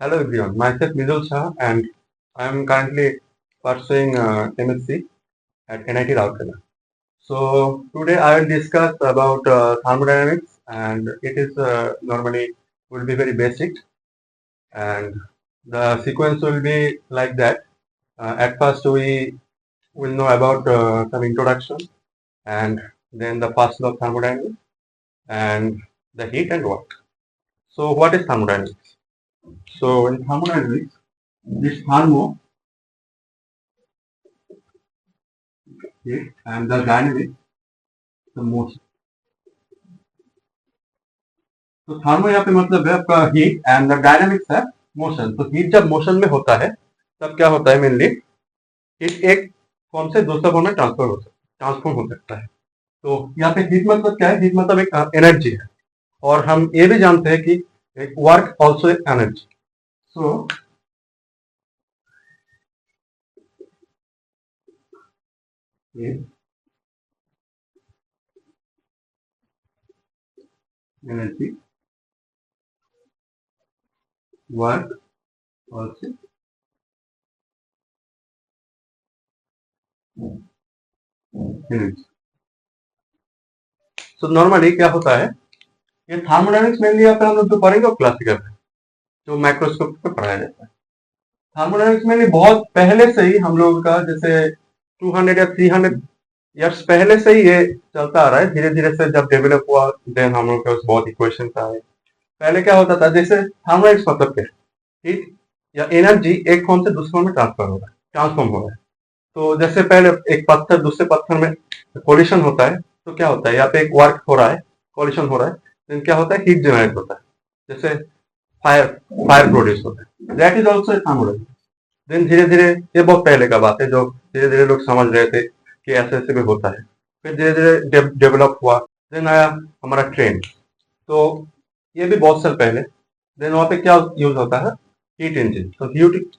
Hello everyone, myself Midul Shah and I am currently pursuing MSc at NIT Rourkela. So today I will discuss about thermodynamics and it is normally will be very basic and the sequence will be like that. At first we will know about some introduction and then the first law of thermodynamics and the heat and work. So what is thermodynamics? So in thermodynamics, this thermo heat and the dynamic the motion. तो thermo यहाँ पे मतलब है आपका heat and the dynamics है motion. तो heat जब motion में होता है तब क्या होता है मेनली हीट एक फॉर्म से दूसरे फॉर्म में ट्रांसफॉर्म हो सकता है। तो यहाँ पे हीट मतलब क्या है? हीट मतलब एक एनर्जी है और हम ये भी जानते हैं कि एक work also energy. So energy work also energy. So normally क्या होता है ये थर्मोडायनेमिक्स मेनली यहाँ पे हम लोग जो पढ़ेंगे वो क्लासिकल है जो माइक्रोस्कोप पे पढ़ाया जाता है। थर्मोडायनेमिक्स में भी बहुत पहले से ही हम लोगों का जैसे 200 या 300 ईयर्स पहले से ही ये चलता आ रहा है। धीरे धीरे से जब डेवलप हुआ देन हम लोग के पास बहुत इक्वेशन आए। पहले क्या होता था जैसे थर्मोडायनेमिक्स मतलब क्या है? हीट या एनर्जी एक फॉर्म से दूसरे फॉर्म में ट्रांसफर हो रहा है, ट्रांसफॉर्म हो रहा है। तो जैसे पहले एक पत्थर दूसरे पत्थर में कोलिशन होता है तो क्या होता है यहाँ पे एक वर्क हो रहा है, कोलिशन हो रहा है, देन क्या होता है हीट जनरेट होता है, जैसे फायर फायर प्रोड्यूस होता है। That is also thermodynamics. Then धीरे धीरे ये बहुत पहले का बात है जो धीरे धीरे लोग समझ रहे थे कि ऐसे ऐसे भी होता है। फिर धीरे धीरे डेवलप हुआ। देन आया हमारा ट्रेन। तो ये भी बहुत साल पहले। देन वहाँ पे क्या यूज होता है? Heat engine. तो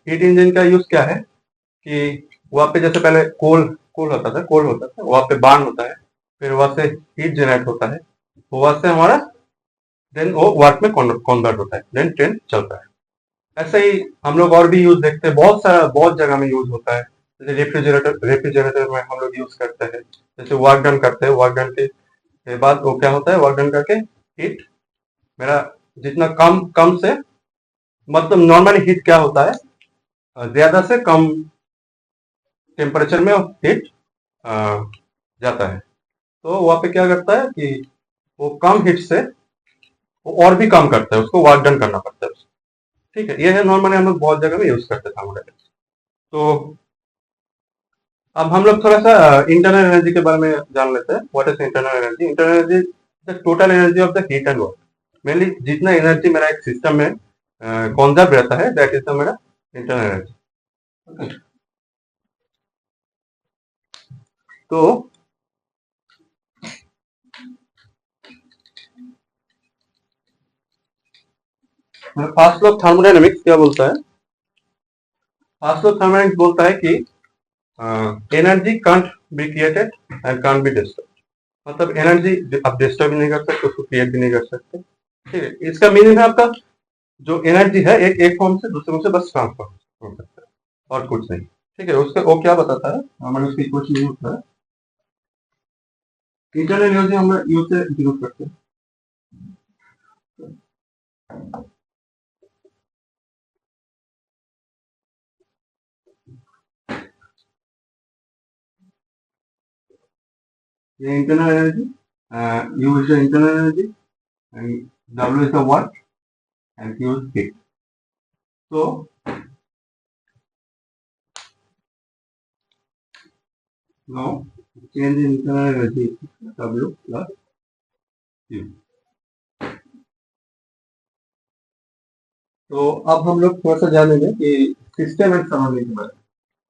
हीट इंजन का यूज क्या है कि वहाँ पे जैसे पहले कोल होता था, वहाँ पे बार्न होता है, फिर वहाँ से हीट जनरेट होता है, वहाँ से हमारा देन वो वर्क में कन्वर्ट होता है, देन ट्रेन चलता है। ऐसे ही हम लोग और भी यूज देखते हैं, बहुत सारा बहुत जगह में यूज होता है। जैसे रेफ्रिजरेटर में हम लोग यूज करते हैं। जैसे वर्क डन करते हैं, वर्क डन के बाद वो क्या होता है वर्क डन करके हीट मेरा जितना कम कम से मतलब नॉर्मली हीट क्या होता है ज्यादा से कम टेम्परेचर में हीट जाता है। तो वहाँ पे क्या करता है कि वो कम हीट से वो और भी कम करता है, उसको वर्क डन करना पड़ता है उसको। ठीक है, ये है नॉर्मली हम लोग बहुत जगह में यूज करते हैं थर्मोडायनेमिक्स। तो अब हम लोग थोड़ा सा इंटरनल एनर्जी के बारे में जान लेते हैं। What is internal energy? Internal energy the total energy of the heat and work. Mainly जितना एनर्जी मेरा एक सिस्टम में कॉन्जर्व रहता है दैट इज द मेरा इंटरनल एनर्जी। तो फर्स्ट लॉ ऑफ थर्मोडायनेमिक्स क्या बोलता है? फर्स्ट लॉ ऑफ थर्मोडायनेमिक्स बोलता है कि energy can't be created and can't be destroyed. मतलब एनर्जी आप डिस्टर्ब भी नहीं कर सकते, उसको क्रिएट भी नहीं कर सकते। ठीक है, इसका मीनिंग है आपका जो एनर्जी है एक फॉर्म से दूसरे फॉर्म से बस ट्रांसफर हो सकता है और कुछ नहीं। ठीक है, उसका वो क्या बताता है हमारे उसकी क्वेश्चन यूज होता है इंटरनल एनर्जी हम यूज से यूज करते हैं। ये internal energy you is the internal energy and W is the work and Q is heat. So now change in internal energy W plus Q. तो अब हम लोग थोड़ा सा जानेंगे कि सिस्टम एंड सराउंडिंग के बारे में।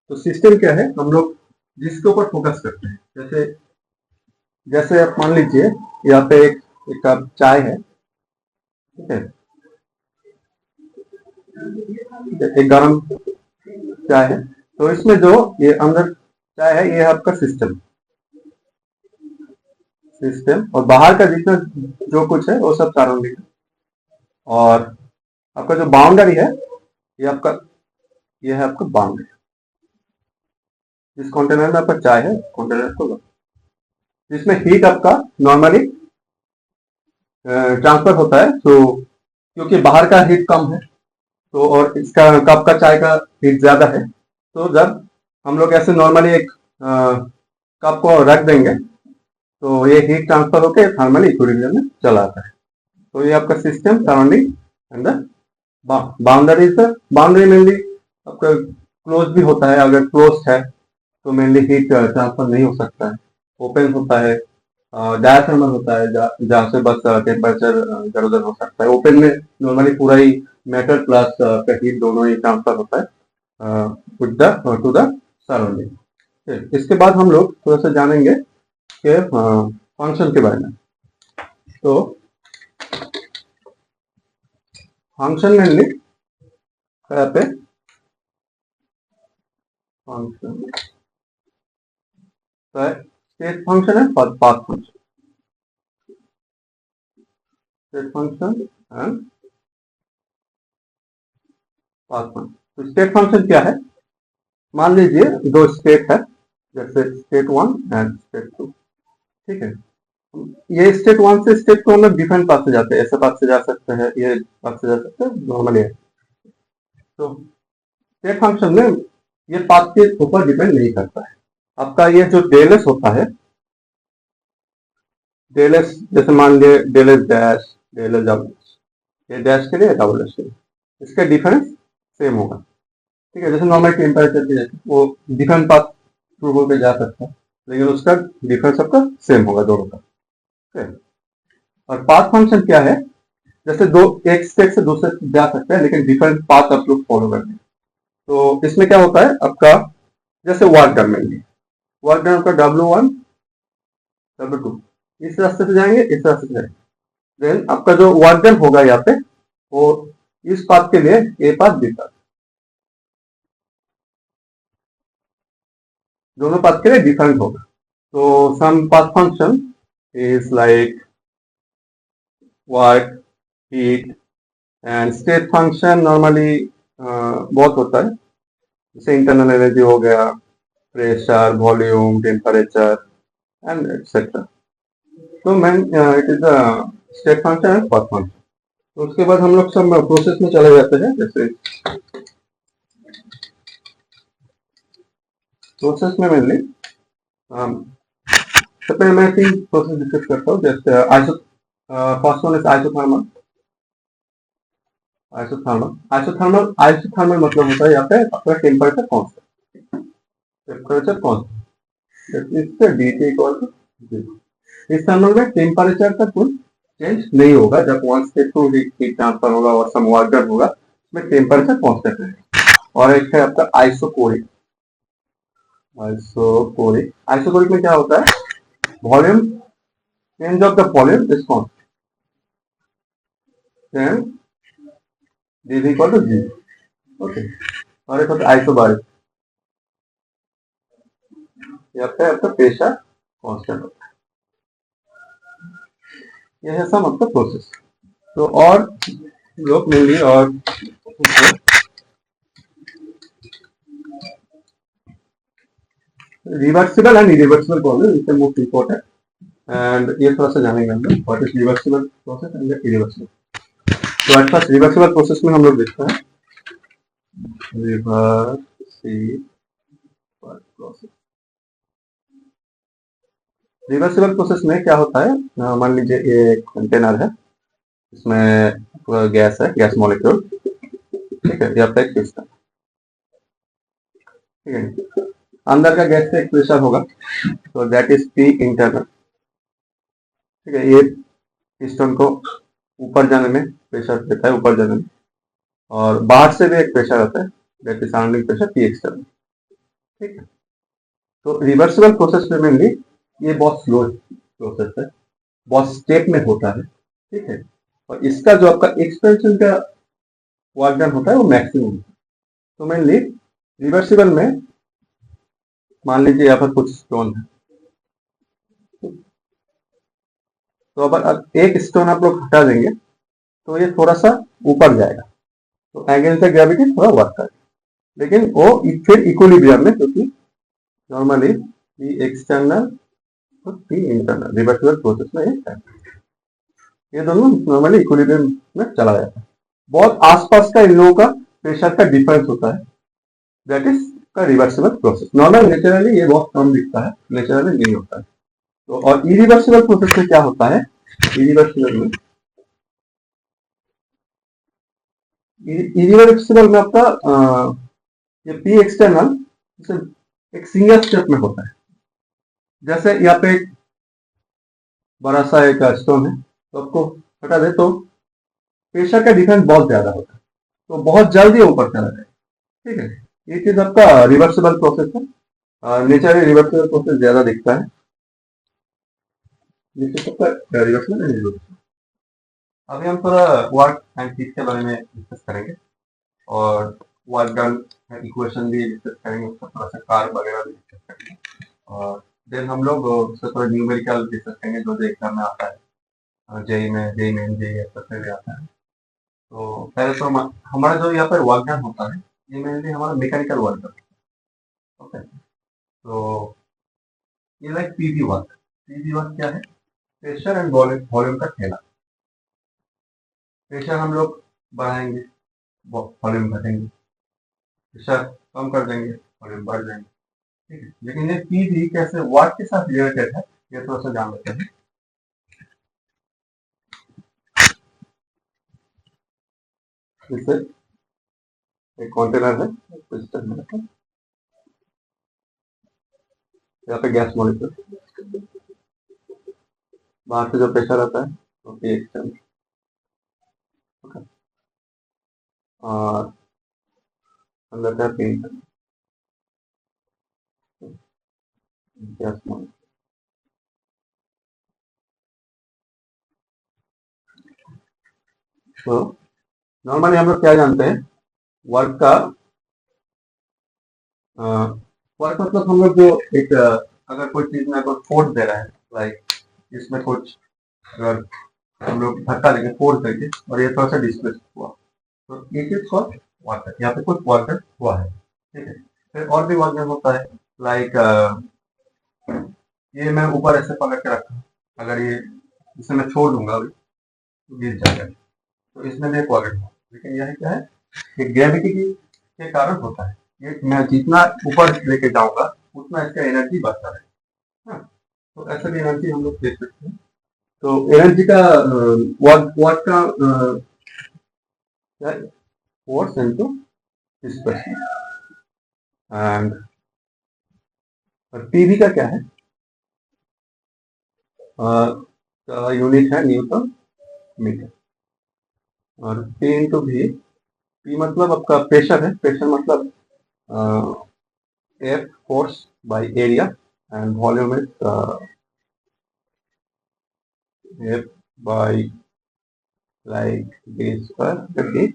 तो सिस्टम क्या है? हम लोग जिसके ऊपर फोकस करते हैं। जैसे जैसे आप मान लीजिए यहाँ पे एक कप चाय है, ठीक है, एक गर्म चाय है। तो इसमें जो ये अंदर चाय है ये आपका सिस्टम सिस्टम और बाहर का जितना जो कुछ है वो सब सराउंडिंग है। और आपका जो बाउंड्री है ये आपका ये है आपका बाउंड्री। जिस कंटेनर में आपका चाय है कंटेनर को लो, जिसमें हीट आपका नॉर्मली ट्रांसफर होता है। तो क्योंकि बाहर का हीट कम है तो और इसका कप का चाय का हीट ज्यादा है, तो जब हम लोग ऐसे नॉर्मली एक कप को रख देंगे तो ये हीट ट्रांसफर होकर थर्मली इक्विलिब्रियम में चला आता है। तो ये आपका system surrounding and the boundary से बाउंड्री मेनली आपका क्लोज भी होता है। अगर क्लोज है तो मेनली हीट ट्रांसफर नहीं हो सकता है। ओपन होता है, डायथर्मल होता है जहाँ से बस टेम्परेचर इधर उधर हो सकता है। ओपन में नॉर्मली पूरा ही मेटल प्लस हीट दोनों ही ट्रांसफर होता है टू द सराउंडिंग। इसके बाद हम लोग थोड़ा सा जानेंगे कि फंक्शन के बारे में। तो फंक्शन मेनली यहाँ पे फंक्शन स्टेट फंक्शन है, path function, state function and path function. तो स्टेट फंक्शन क्या है? मान लीजिए दो स्टेट है, जैसे स्टेट 1 एंड स्टेट 2, ठीक है। ये स्टेट 1 से स्टेट 2 में डिफरेंट पाथ से जाते हैं, ऐसे पाथ से जा सकते हैं, ये पाथ से जा सकते हैं, नॉर्मली है। तो स्टेट फंक्शन में ये पाथ के ऊपर डिपेंड नहीं करता है। आपका ये जो डेल एस होता है, डेल एस जैसे मान लीजिए del S dash, del S double S, ये डैश के लिए डबल एस के लिए इसका डिफरेंस सेम होगा, ठीक है। जैसे नॉर्मल टेम्परेचर के जैसे वो डिफरेंट पाथ थ्रू होकर जा सकता है, लेकिन उसका डिफरेंस आपका सेम होगा दोनों का, ठीक है। और पाथ फंक्शन क्या है? जैसे दो एक स्टेट से दूसरे जा सकते हैं लेकिन डिफरेंट पाथ आप लोग फॉलो करते हैं। तो इसमें क्या होता है आपका, जैसे वर्क डन में वर्क डन आपका W1 W2 इस रास्ते से जाएंगे, इस रास्ते से जाएंगे, देन आपका जो वर्क डन होगा यहाँ पे वो इस पाथ के लिए ए पाथ बी पाथ, दोनों पाथ के लिए डिफरेंट होगा। तो some path function is like work, heat and state function normally बहुत होता है, जैसे इंटरनल एनर्जी हो गया, pressure, volume, temperature and etcetera. तो main it is the state function and path function. तो उसके बाद हम लोग सब प्रोसेस में चले जाते हैं। जैसे प्रोसेस में मेनली सबसे मैं 3 प्रोसेस डिस्कस करता हूँ। जैसे first one is isothermal. Isothermal मतलब होता है यहाँ पे आपका टेम्परेचर कांस्टेंट, टेम्परेचर कांस्टेंट, इससे dt इक्वल टू 0। इस थर्मल में टेम्परेचर का कोई चेंज नहीं होगा। जब one state to heat transfer होगा और सम वर्क डन होगा, इसमें टेम्परेचर कांस्टेंट रहेगा। और एक है आपका आइसोकोरिक। आइसोकोरिक में क्या होता है? Volume, change of the volume is constant, then dt equal to 0। Okay. और एक होता है आइसोबारिक, यहाँ पे आपका प्रेशर कांस्टेंट होता है। यह है सब आपका प्रोसेस। तो और लोग मेनली और रिवर्सिबल एंड इरिवर्सिबल प्रोसेस इससे मोस्ट इंपॉर्टेंट, एंड ये थोड़ा सा जानेंगे हम लोग what is reversible process and irreversible. तो एट फर्स्ट रिवर्सिबल प्रोसेस में हम लोग देखते हैं रिवर्सिबल प्रोसेस में क्या होता है, मान लीजिए ये कंटेनर है, इसमें पूरा गैस है, गैस मॉलिक्यूल, ठीक है। यहाँ पे एक सिस्टम, ठीक है। अंदर का गैस से एक प्रेशर होगा, तो दैट इज पी इंटरनल, ठीक है। ये पिस्टन को ऊपर जाने में प्रेशर देता है, ऊपर जाने में, और बाहर से भी एक प्रेशर आता है, that is surrounding pressure P external, ठीक है। तो रिवर्सिबल प्रोसेस में मेनली ये बहुत स्लो प्रोसेस है, बहुत स्टेप में होता है, ठीक है। और इसका जो आपका एक्सपेंशन का वर्क डन होता है वो मैक्सिमम। तो मेनली रिवर्सिबल में मान लीजिए यहाँ पर कुछ स्टोन है, तो अब एक स्टोन आप लोग हटा देंगे तो ये थोड़ा सा ऊपर जाएगा, तो अगेंस्ट द ग्रेविटी थोड़ा वर्क करे, लेकिन वो फिर इक्विलिब्रियम में, क्योंकि नॉर्मली पी एक्सटर्नल और पी इंटरनल रिवर्सिबल प्रोसेस में ये दोनों नॉर्मली इक्विलिब्रियम में चला जाता है। बहुत आसपास का इन लोगों का प्रेशर का डिफरेंस होता है, दैट इज का रिवर्सिबल प्रोसेस। नॉर्मल नेचुरली ये बहुत कम दिखता है, नेचुरली नहीं होता है। तो और इरिवर्सिबल प्रोसेस में क्या होता है, इरिवर्सिबल में आपका ये पी एक्सटर्नल एक सिंगल स्टेप में होता है। जैसे यहाँ पे एक बड़ा सा एक स्टोन है, तो आपको हटा दे तो प्रेशर का डिफरेंस बहुत ज्यादा होता है, तो बहुत जल्दी ऊपर चला जाए। ठीक है, ये चीज आपका रिवर्सिबल प्रोसेस है। नेचुरली रिवर्सिबल प्रोसेस ज्यादा दिखता है, जिससे सबका रिवर्सिबल नहीं होता। अभी हम थोड़ा वर्क एंड पीस के बारे में डिस्कस करेंगे, और वर्क डन इक्वेशन भी डिस्कस करेंगे, उसका थोड़ा सा कार वगैरह भी डिस्कस करेंगे, और देन हम लोग उसका थोड़ा न्यूमेरिकल डिस्कस करेंगे जो एग्जाम में आता है, जेई में, जेई मेन, जेई एसएससी में आता है। तो पहले तो हमारा जो यहाँ पर वर्क डन होता है, ये मेनली हमारा मैकेनिकल वर्क डन। ओके, तो ये like PV work. PV work क्या है, प्रेशर एंड वॉल्यूम का खेला। प्रेशर हम लोग बढ़ाएंगे, वॉल्यूम घटेंगे, प्रेशर कम कर देंगे, वॉल्यूम बढ़ जाएंगे। ठीक है, लेकिन ये पीवी कैसे वाट के साथ रिलेटेड है, ये थोड़ा सा जान लेते हैं। जैसे एक कंटेनर है, सिस्टम में रखा, यहाँ पे गैस मॉलिक्यूल, बाहर से जो प्रेशर आता है तो पी एक्सटर्नल, और अंदर का पी इंटरनल गैस मॉलिक्यूल। तो नॉर्मली हम लोग क्या जानते हैं, वर्क का वर्क मतलब हम लोग जो एक अगर कोई चीज में कोई फोर्स दे रहा है, लाइक इसमें कुछ अगर हम लोग धक्का देंगे, फोर्स देंगे, और ये थोड़ा सा डिस्प्लेस हुआ, तो ये चीज कॉल्ड वर्क है, यहाँ पे कुछ वर्क हुआ है। ठीक है, फिर और भी वर्क होता है, लाइक ये मैं ऊपर ऐसे पकड़ के रखा, अगर ये इसे मैं छोड़ दूंगा अभी तो गिर जाएगा, तो इसमें भी एक वर्क है। लेकिन यह क्या है, ये ग्रेविटी के कारण होता है, ये मैं जितना ऊपर लेके जाऊंगा उतना इसका एनर्जी बढ़ता है। हाँ, तो ऐसे भी एनर्जी हम लोग देख सकते हैं। तो एनर्जी का वर्क का क्या है, force into displacement. And PV का क्या है, यूनिट है न्यूटन मीटर, और पी इंटू भी, पी मतलब आपका प्रेशर है, प्रेशर मतलब air force by area, and volume is air by like D square D.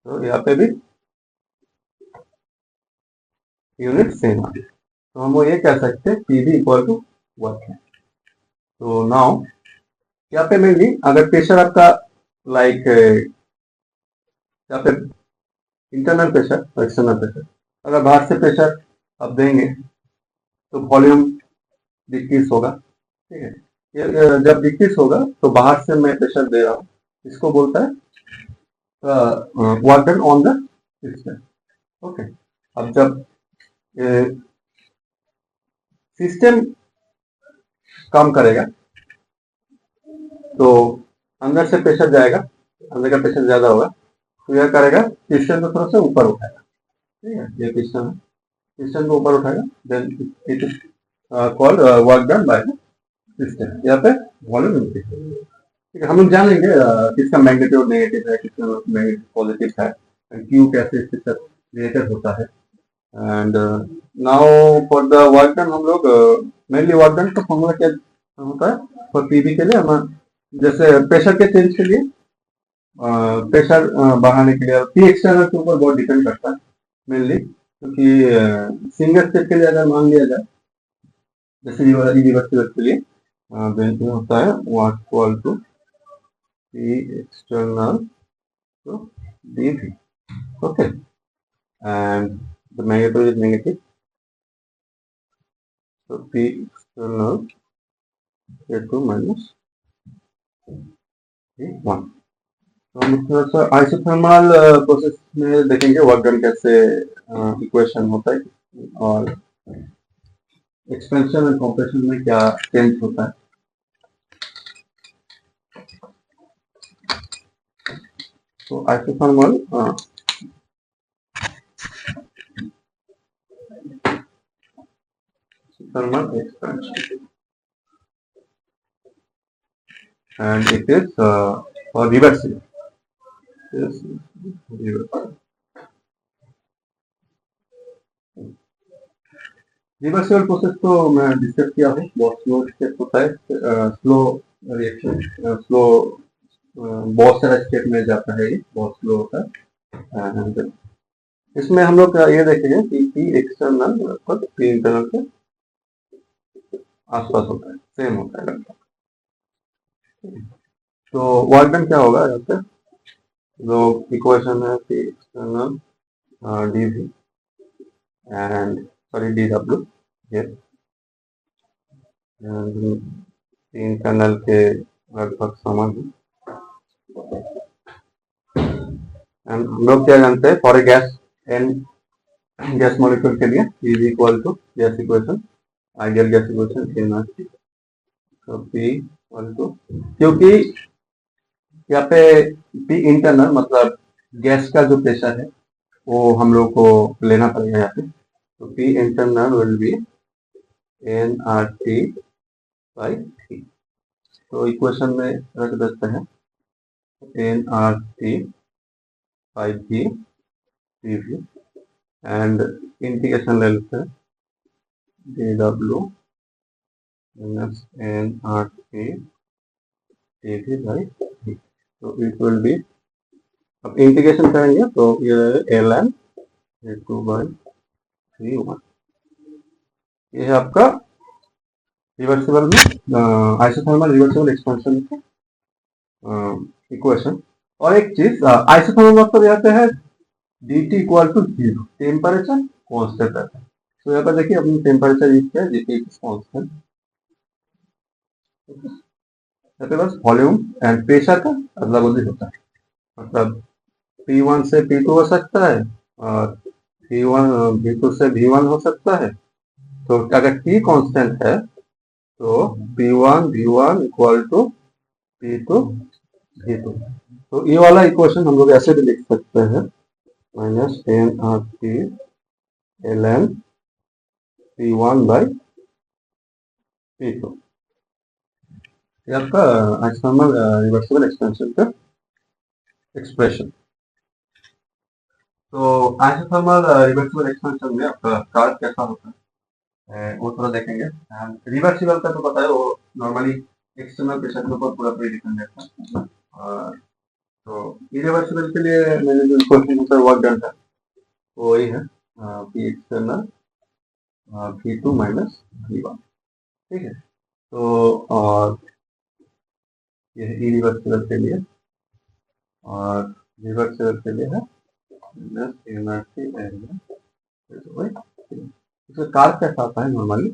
तो यहाँ पे भी यूनिट सेम है, तो हम वो ये कह सकते हैं P V equal to work है। तो नाउ यहाँ पे मेनली अगर प्रेशर आपका लाइक यहाँ पे इंटरनल प्रेशर और एक्सटर्नल प्रेशर, अगर बाहर से प्रेशर आप देंगे तो वॉल्यूम डिक्रीज होगा। ठीक है, ये जब डिक्रीज होगा तो बाहर से मैं प्रेशर दे रहा हूँ, इसको बोलता है work done on the system. Okay, अब जब सिस्टम काम करेगा तो अंदर से प्रेशर जाएगा, अंदर का प्रेशर ज्यादा होगा, तो यह करेगा सिस्टम को थोड़ा सा ऊपर उठाएगा। ठीक है, ये पिस्टन है, पिस्टन को ऊपर उठाएगा, then it is called work done by the system. यहाँ पे वॉल्यूम इंक्रीज। ठीक है, हम लोग जान लेंगे किसका मैग्नीट्यूड नेगेटिव है, किसका मैग्नीट्यूड पॉजिटिव है, क्यू कैसे इसके साथ रिलेटेड होता है। And now for the work done हम लोग मेनली वर्क डन का फॉर्मूला क्या होता है फॉर पीवी के लिए, हम जैसे प्रेशर के चेंज के लिए, प्रेशर बढ़ाने के लिए पी एक्सटर्नल के ऊपर बहुत डिपेंड करता है मेनली, क्योंकि सिंगल स्टेप के लिए अगर मान लिया जाए, जैसे रिवर्सिबल के लिए बेंच होता है what equal to P external to D थी, okay, and the magnitude is negative, so P external A2 minus A1। तो हम थोड़ा सा आइसोथर्मल प्रोसेस में देखेंगे वर्क डन कैसे इक्वेशन होता है और एक्सपेंशन एंड कंप्रेशन में क्या चेंज होता है। तो isothermal thermal expansion and it is reversible. Yes, reversible. Reversible process तो मैं डिस्कस किया हूँ, बहुत स्लो स्टेप होता है, स्लो रिएक्शन, स्लो बहुत सारा स्टेप में जाता है, ये बहुत स्लो होता है। इसमें हम लोग ये देखेंगे कि पी एक्सटर्नल लगभग पी इंटरनल के आसपास होता है, सेम होता है लगभग। तो वर्क डन क्या होगा यहाँ पे, जो इक्वेशन है P external D V and sorry D W internal के लगभग समान है। हम लोग क्या जानते हैं, for a gas n gas molecule के लिए P is equal to gas equation, ideal gas equation in तो P इक्वल टू, क्योंकि यहाँ पे P इंटरनल मतलब गैस का जो प्रेशर है वो हम लोग को लेना पड़ेगा यहाँ पे, तो P internal will be nRT by T। तो इक्वेशन में रख देते हैं nRT by T PV and integration ले लेते हैं dW minus nRT PV by T। तो इट विल बी, अब इंटीग्रेशन करेंगे तो ये ln A2 by 3 ये है आपका रिवर्सिबल में आइसोथर्मल रिवर्सिबल एक्सपेंशन का इक्वेशन। और एक चीज आइसोथर्मल मतलब यहाँ पे है dt equal to 0, temperature constant रहता है। तो यहाँ पर देखिए अपनी टेम्परेचर यूज किया dt इज कॉन्स्टेंट, यहाँ पे बस वॉल्यूम एंड प्रेशर का अदला बदली होता है, मतलब P1 से P2 हो सकता है और V2 से V1 हो सकता है। तो अगर T कांस्टेंट है तो P1 V1 equal to P2 V2। तो ये वाला इक्वेशन हम लोग ऐसे भी लिख सकते हैं minus nRT ln P1 by P2। ये आपका आइसोथर्मल रिवर्सिबल एक्सपेंशन का एक्सप्रेशन। तो आइसोथर्मल रिवर्सिबल एक्सपेंशन में आपका कार्य कैसा होता है वो थोड़ा देखेंगे। रिवर्सिबल का तो पता है, वो नॉर्मली एक्सटर्नल प्रेशर के ऊपर पूरा पूरी डिपेंड रहता है। तो इरिवर्सिबल के लिए मैंने जो क्वेश्चन वर्क डन था वो वही है P external V2 minus V1, ठीक है। तो और ये इरिवर्सिबल के लिए और रिवर्सिबल के लिए है माइनस एनआरटी एरिया। इसका कार्य कैसा आता है नॉर्मली,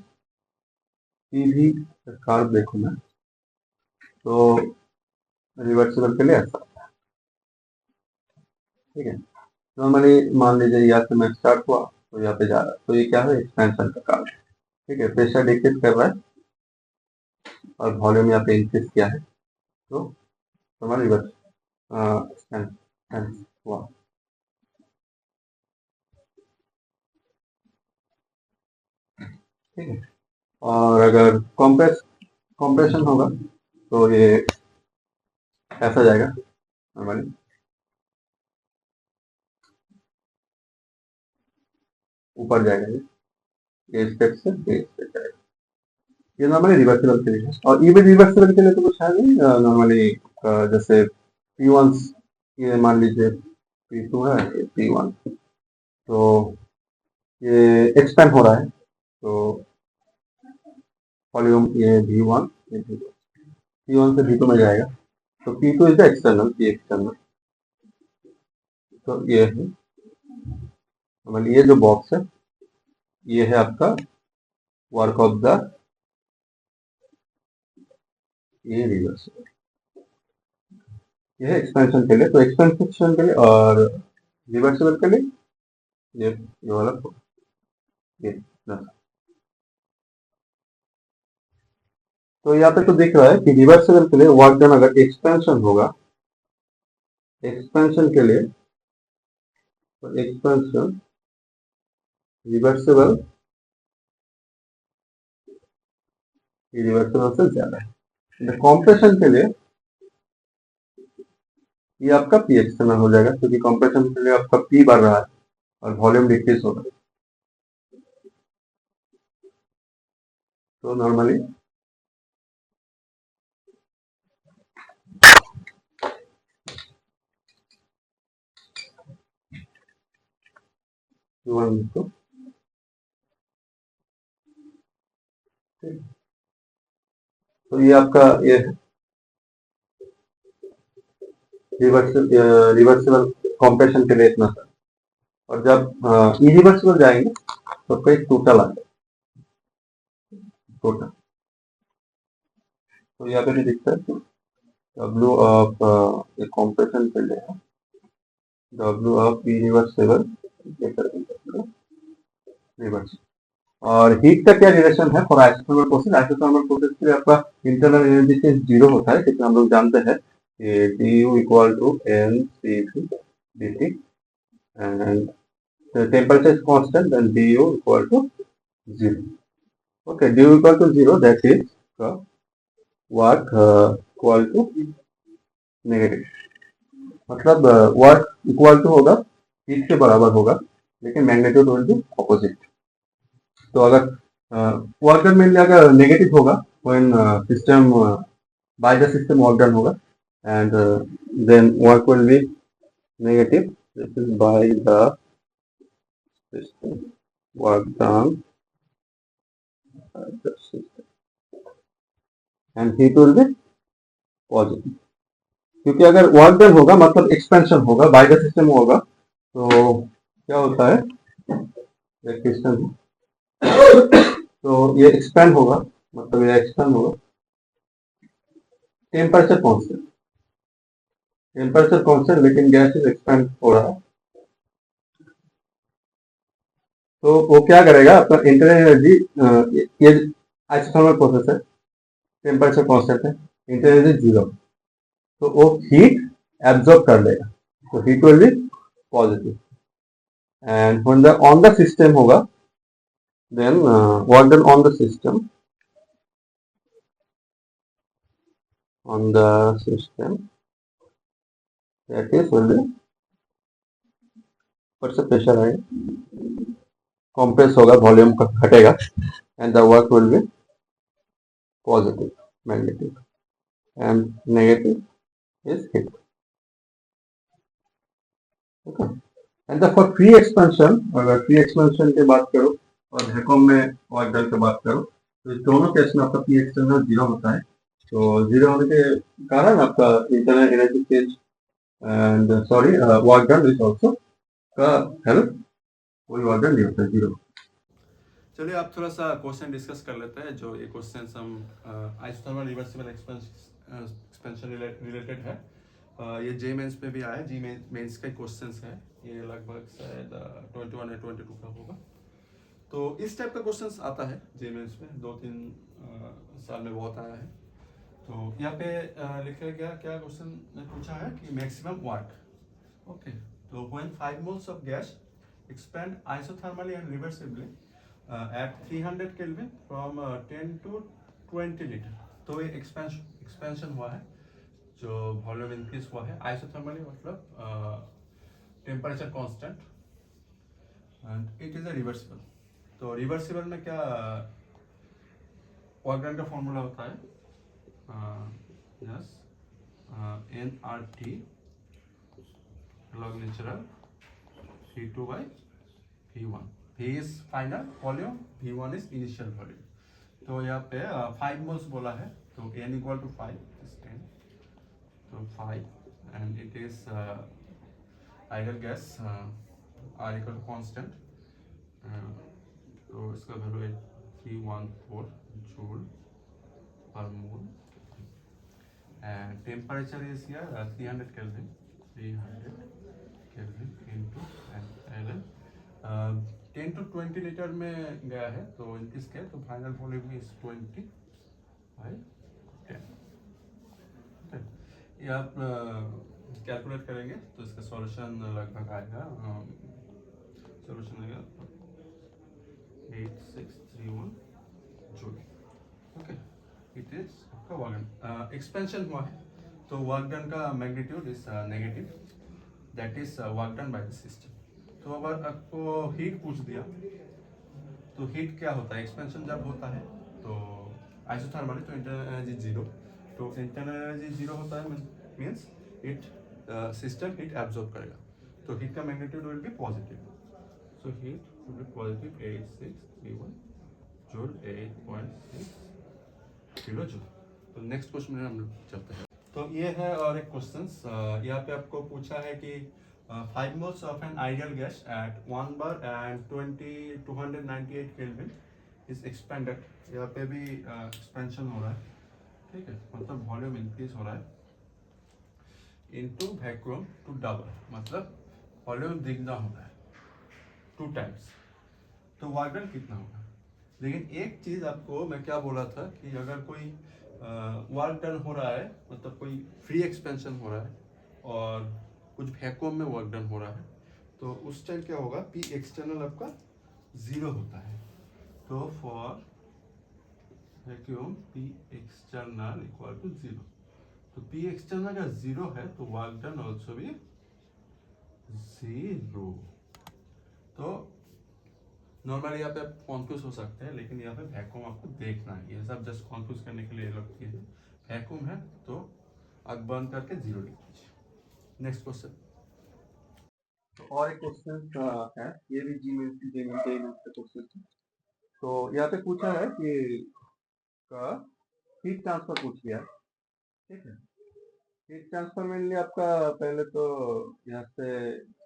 पीवी कार्य देखो मैं, तो रिवर्सिबल के लिए ऐसा होता है, ठीक है। नॉर्मली मान लीजिए यहाँ से मैं स्टार्ट हुआ तो यहाँ पे जा रहा है, तो ये क्या है एक्सपेंशन का कार्य, ठीक है। प्रेशर डिक्रीज कर रहा है और वॉल्यूम यहाँ पे इंक्रीज किया है, तो हमारा रिवर्स हुआ। ठीक है, और अगर कॉम्प्रेशन होगा तो ये ऐसा जाएगा नॉर्मली, ऊपर जाएगा ये स्टेप से ये स्टेप जाएगा। ये नॉर्मली रिवर्सिबल के लिए है, और ये भी रिवर्सिबल के लिए तो कुछ है नहीं, नॉर्मली जैसे P1 ये मान लीजिए P2 है, ये P1, तो ये एक्सपेंड हो रहा है, तो वॉल्यूम ये V1 ये V2, P1 से V2 में जाएगा, तो P2 is the external, P external, तो ये है मतलब ये जो बॉक्स है ये है आपका वर्क ऑफ द ये रिवर्सिबल, ये है एक्सपेंशन के लिए। तो एक्सपेंशन के लिए और रिवर्सिबल के लिए ये वाला ये ना। तो यहाँ पे तो दिख रहा है कि रिवर्सिबल के लिए वर्क डन अगर एक्सपेंशन होगा, एक्सपेंशन के लिए तो एक्सपेंशन रिवर्सिबल रिवर्सिबल से ज्यादा है। कॉम्प्रेशन के लिए ये आपका पी एक्सटर्नल हो जाएगा, क्योंकि कॉम्प्रेशन के लिए आपका पी बढ़ रहा है और वॉल्यूम डिक्रीज हो रहा है। तो नॉर्मली तो ये आपका ये रिवर्सिबल कॉम्प्रेशन के लिए इतना सा। और जब इरिवर्सिबल जाएंगे तो कोई टोटल आ जाए, टोटल। तो यहाँ पे भी दिखता है डब्ल्यू ऑफ कॉम्प्रेशन के लिए डब्ल्यू ऑफ इरिवर्सिबल रिवर्स। और हीट का क्या रिलेशन है for isothermal process? Isothermal process के लिए आपका इंटरनल एनर्जी चेंज जीरो होता है, क्योंकि हम लोग जानते हैं कि D U equal to N C D T and temperature is constant then du equal to 0. Okay, du equal to 0, that is work equal to negative, मतलब वर्क इक्वल टू होगा हीट के बराबर होगा, लेकिन मैग्नीट्यूड विल बी ऑपोजिट। तो अगर work done मिल जाएगा negative होगा when system by the system work done होगा, and then work will be negative, this is by the system work done the system and heat will be positive. क्योंकि अगर work done होगा मतलब expansion होगा bye the system होगा, तो क्या होता है एक सिस्टम तो ये एक्सपेंड होगा, मतलब ये एक्सपेंड होगा टेम्परेचर कांस्टेंट, टेम्परेचर कांस्टेंट, लेकिन गैस एक्सपेंड हो रहा है। तो वो क्या करेगा अपना इंटरनल एनर्जी, ये आइसोथर्मल प्रोसेस है, टेम्परेचर कांस्टेंट है, इंटरनल एनर्जी जीरो, तो वो हीट एब्जॉर्ब कर लेगा, तो heat will be positive. And when the on the system होगा then work done on the system that is will be ऊपर से प्रेशर आएगा, कंप्रेस होगा, वॉल्यूम घटेगा, and the work will B positive magnetic and negative is heat. Okay, and the for free expansion, अगर free expansion की बात करो और वैक्यूम में वर्क डन की बात करो, तो इस दोनों केस में आपका पी एक्सटर्नल जीरो होता है। तो जीरो होने के कारण आपका internal energy change and sorry work done is also का हेल्प कोई वर्क डन नहीं होता, जीरो। चलिए आप थोड़ा सा क्वेश्चन डिस्कस कर लेते हैं। जो ये क्वेश्चन हम आइसोथर्मल रिवर्सिबल एक्सपेंशन रिलेटेड है। ये जे मेंस पे भी आया, जी मेंस का क्वेश्चंस है, ये लगभग शायद 21 या 22 का होगा। तो इस टाइप का क्वेश्चंस आता है जे मेंस में, 2-3 साल में बहुत आया है। तो यहाँ पे लिखा गया क्या क्वेश्चन पूछा है कि मैक्सिमम वर्क। ओके, तो when 5 moles of gas expand isothermally and reversibly at 300 Kelvin from 10 to 20 litre. तो ये एक्सपेंशन हुआ है, जो वॉल्यूम इंक्रीज हुआ है आइसोथर्मली, मतलब temperature constant, and it is a reversible. तो रिवर्सिबल में क्या वर्क डन का फॉर्मूला होता है, yes, N R T log natural V2 by V1। V is final volume, V1 is initial volume। तो यहाँ पे 5 मोल्स बोला है, तो n इक्वल टू 5 इज 10, तो 5 and it is ideal gas R equal constant, तो इसका वैल्यू है 314 joule per mole and temperature is here 300 kelvin, 300 kelvin into L 10 to 20 litre में गया है, तो इनकी स्केल तो फाइनल वॉल्यूम इज 20 by 10। ये आप कैलकुलेट करेंगे तो इसका सॉल्यूशन लगभग आएगा, सॉल्यूशन आएगा 8631 जूल। ओके, इट इज आपका वर्क डन। एक्सपेंशन हुआ है तो वर्क डन का magnitude is negative, that is work done by the system. तो अगर आपको हीट पूछ दिया तो हीट क्या होता है, एक्सपेंशन जब होता है तो आइसोथर्मल तो इंटरनल एनर्जी जीरो, तो इंटरनल एनर्जी जीरो होता है means it system heat absorb करेगा, तो हीट का magnitude will be positive, so heat will be positive 8631 joule, 8.6 kilo joule. तो नेक्स्ट क्वेश्चन में हम लोग चलते हैं। तो ये है और एक क्वेश्चन, यहाँ पे आपको पूछा है कि 5 moles of an ideal gas at 1 bar and 298 Kelvin is expanded। यहाँ पे भी एक्सपेंशन हो रहा है, ठीक है, मतलब वॉल्यूम इंक्रीज हो रहा है इनटू वैक्यूम टू डबल, मतलब वॉल्यूम दुगना हो रहा है 2 times, तो वर्क डन कितना होगा। लेकिन एक चीज आपको मैं क्या बोला था कि अगर कोई वर्क डन हो रहा है, मतलब कोई फ्री एक्सपेंशन हो रहा है और कुछ वैक्यूम में वर्क डन हो रहा है, तो उस टाइम क्या होगा, पी एक्सटर्नल आपका जीरो होता है। तो for vacuum P external equal to zero, तो पी एक्सटर्नल का जीरो है तो वर्क डन ऑल्सो भी जीरो। तो नॉर्मली यहाँ पे आप कॉन्फ्यूज हो सकते हैं, लेकिन यहाँ पे वैक्यूम आपको देखना है, ये सब जस्ट कॉन्फ्यूज करने के लिए लगती है। वैक्यूम है तो आग बंद करके जीरो लिख दीजिए। Next question. तो और एक क्वेश्चन है, ये भी जी मेल का क्वेश्चन है। तो यहाँ पे पूछा है कि का हीट ट्रांसफर पूछ लिया, ठीक है। हीट ट्रांसफर मेनली आपका पहले तो यहाँ से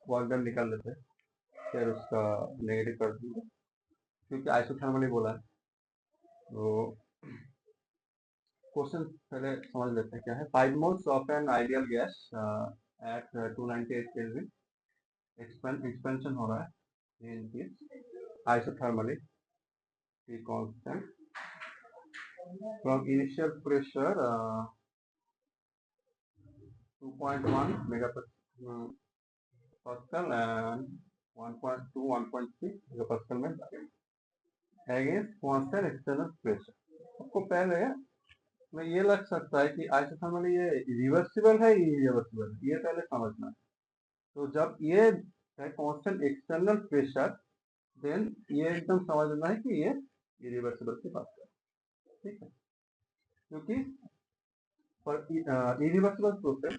वर्क डन निकाल लेते हैं, फिर उसका नेगेटिव कर देंगे क्योंकि आइसोथर्मल ही बोला है। तो क्वेश्चन पहले समझ लेते हैं क्या है। 5 moles of an ideal gas at 298 Kelvin, expansion हो रहा है इनकी isothermally, T constant from initial pressure 2.1 megapascal and 1.2 1.6 megapascal में अगेंस्ट कांस्टेंट एक्सटर्नल प्रेशर। आपको पहले में ये लग सकता है कि आइसोथर्मल ये रिवर्सिबल है, इरिवर्सिबल है, ये पहले समझना है। तो जब ये है कांस्टेंट एक्सटर्नल प्रेशर, देन ये एकदम समझना है कि ये इरिवर्सिबल की बात कर, ठीक है। क्योंकि फॉर इरिवर्सिबल प्रोसेस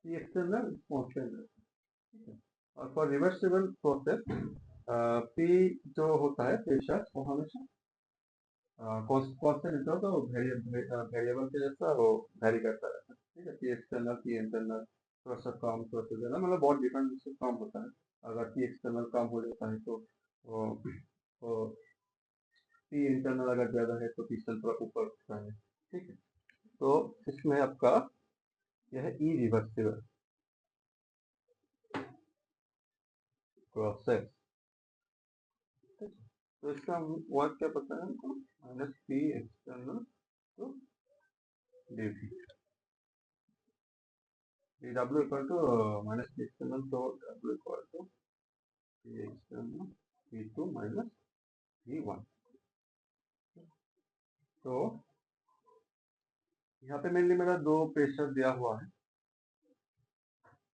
ये एक्सटर्नल कांस्टेंट है, ठीक है। और फॉर रिवर्सिबल प्रोसेस पी जो होता है प्रेशर वो हमेशा कांस्टेंट रहता है, तो वेरिएबल के जैसा वो वेरी करता रहता है, ठीक है। पी एक्सटर्नल पी इंटरनल थोड़ा सा कम थोड़ा सा ज्यादा, मतलब बहुत डिफरेंट से कम होता है। अगर पी एक्सटर्नल कम हो जाता है तो पी इंटरनल अगर ज्यादा है तो पी एक्सटर्नल थोड़ा ऊपर उठता है, ठीक है। तो इसमें आपका यह है इरिवर्सिबल प्रोसेस, तो इसका वर्क क्या पता है हमको, माइनस पी एक्सटर्नल तो D W equal to minus P external, तो W equal to P external P two minus P one. तो यहाँ पे मेनली मेरा दो प्रेशर दिया हुआ है,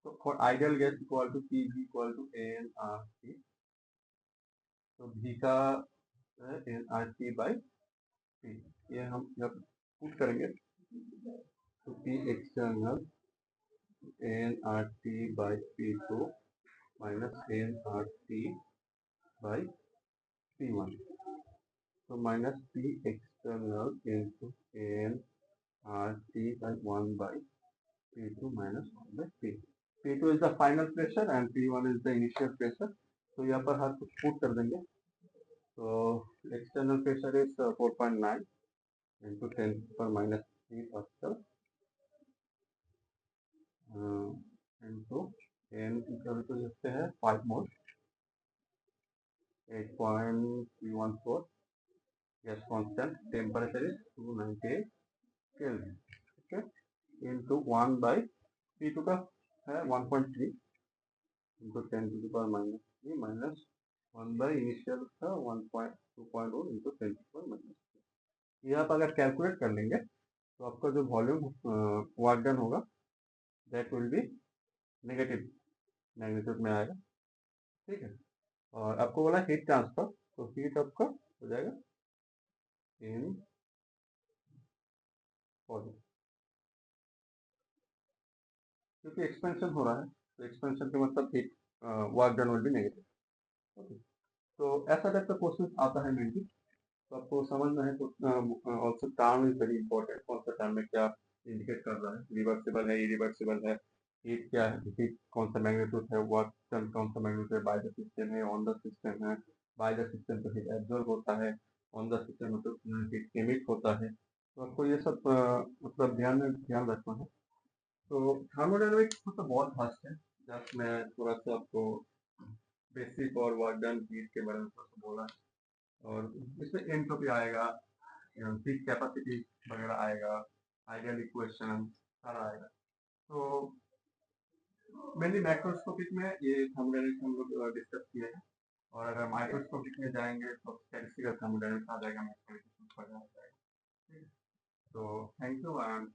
तो for ideal gas equal to P V equal to N R T, तो भी का है N R T by P, ये हम जब पुट करेंगे तो P external N R T by P two minus N R T by P one, तो minus P external into N R T by one by P two minus one by P. P2 is the final pressure and P1 is the initial pressure. तो यहाँ पर हर कुछ put कर देंगे. So external pressure is 4.9 into 10 per minus 3 Pascal into 10 equal to लिखते हैं 5 मोल 8.314. Gas constant. Temperature is 298 Kelvin. Okay. Into 1 by P2 का है 1.3 into 10 to the power minus 3 minus 1 by initial था 1.2.0 into 10 to the power minus 3. ये आप अगर calculate कर लेंगे तो आपका जो वॉल्यूम वर्क डन होगा that will be negative magnitude में आएगा. ठीक है. और आपको बोला हीट ट्रांसफर, तो हीट आपका हो जाएगा इन पॉजिटिव क्योंकि एक्सपेंशन हो रहा है. तो एक्सपेंशन का मतलब heat work done will be negative. Okay. तो ऐसा टाइप का क्वेश्चन आता है मेनली. तो आपको समझना है तो also term is very important. कौन सा टर्म में क्या इंडिकेट कर रहा है, रिवर्सिबल है, इरिवर्सिबल है, हीट क्या है, हीट कौन सा मैग्नीट्यूड है, वर्क डन कौन सा मैग्नीट्यूड है, बाय द सिस्टम है, ऑन द सिस्टम है. बाय द सिस्टम तो हीट एब्जॉर्ब होता है, ऑन द सिस्टम मतलब हीट एमिट होता है. तो आपको ये सब मतलब ध्यान रखना है. तो थर्मोडायनामिक्स मतलब बहुत वास्ट है. जस्ट मैं थोड़ा सा आपको बेसिक और वर्क डन हीट के बारे में थोड़ा सा बोला है. और इसमें एंट्रोपी आएगा, हीट कैपेसिटी वगैरह आएगा, आइडियल इक्वेशन सारा आएगा. तो मेनली माइक्रोस्कोपिक में ये थर्मोडायनामिक्स हम लोग डिस्कस किए हैं. और अगर माइक्रोस्कोपिक में जाएंगे तो स्टैटिस्टिकल थर्मोडायनामिक्स आ जाएगा, मैथमेटिक्स आ जाएगा. तो थैंक यू एंड